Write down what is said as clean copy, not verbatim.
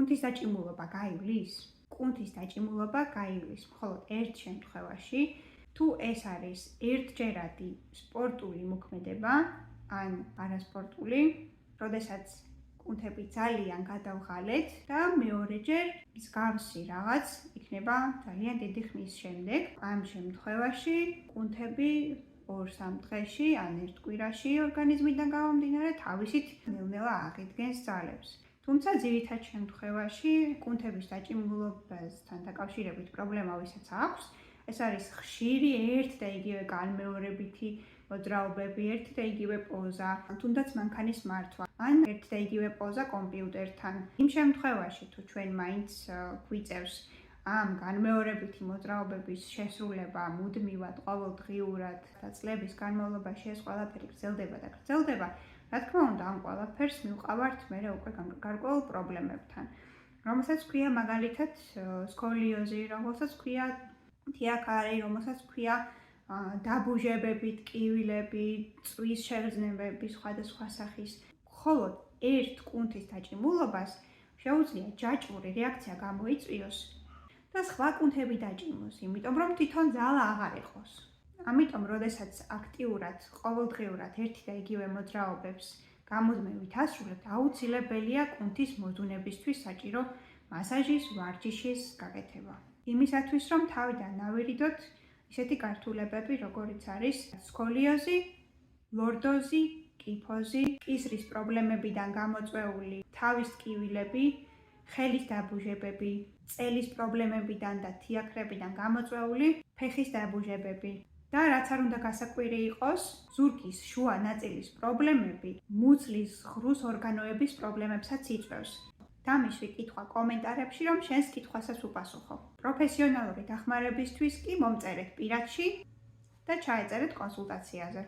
კუნთის დაჭიმულობა გაივლის? კუნთის დაჭიმულობა გაივლის, მხოლოდ ერთ შემთხვევაში, თუ ეს არის ერთჯერადი სპორტული მოქმედება, ან არასპორტული, როდესაც კუნთები ძალიან გადავღალეთ და მეორეჯერ მსგავსი რაღაც იქნება ძალიან დიდი ხნის შემდეგ. ამ შემთხვევაში კუნთები 2-3 დღეში ან ერთ კვირაში ორგანიზმიდან გამომდინარე თავისით ნელ-ნელა აღიდგენს ძალებს. თუმცა ძირითად შემთხვევაში კუნთების დაჭიმულობასთან დაკავშირებით პრობლემა ვისაც აქვს, ეს არის ხშირი ერთ და იგივე განმეორებითი მოძრაობები, ერთ და იგივე პოზა, თუნდაც მანქანის მართვა, ან ერთ და იგივე პოზა კომპიუტერთან. იმ შემთხვევაში, თუ ჩვენ მაინც გვიწევს ამ განმეორებითი მოძრაობების შესრულება მუდმივად, ყოველდღიურად და წლების განმავლობაში ეს ყველაფერი გრძელდება და გრძელდება, რა თქმა უნდა, ამ ყველაფერს მივყავართ მერე უკვე გარკვეულ პრობლემებთან, რომელსაც ქვია მაგალითად სკოლიოზი, რომელსაც ქვია თიაქარი, რომელსაც ქვია დაბუჟებები, ტკივილები, წვის შეგრძნებები სხვადასხვა სახის. მხოლოდ ერთ კუნთის დაჭიმულობას შეუძლია ჯაჭვური რეაქცია გამოიწვიოს და სხვა კუნთები დაჭიმოს, იმიტომ რომ თვითონ ძალა აღარ იყოს. ამიტომ, როდესაც აქტიურად, ყოველდღიურად ერთი და იგივე მოძრაობებს გამუდმებით ასრულებთ, აუცილებელია კუნთის მოდუნებისთვის საჭირო მასაჟის, ვარჯიშის გაკეთება. იმისათვის, რომ თავიდან ავირიდოთ ისეთი გართულებები, როგორიც არის სკოლიოზი, ლორდოზი, კიფოზი, კისრის პრობლემებიდან გამოწვეული თავის ტკივილები, ხელის დაბუჟებები, წელის პრობლემებიდან და თიაქრებიდან გამოწვეული ფეხის დაბუჟებები. და რაც არ უნდა გასაკვირი იყოს, ზურგის შუა ნაწილის პრობლემები მუცლის ღრუს ორგანოების პრობლემებსაც იწვევს. დამისვი კითხვა კომენტარებში, რომ შენს კითხვასაც უპასუხო. პროფესიონალური დახმარებისთვის კი მომწერეთ პირადში და ჩაეწერეთ კონსულტაციაზე.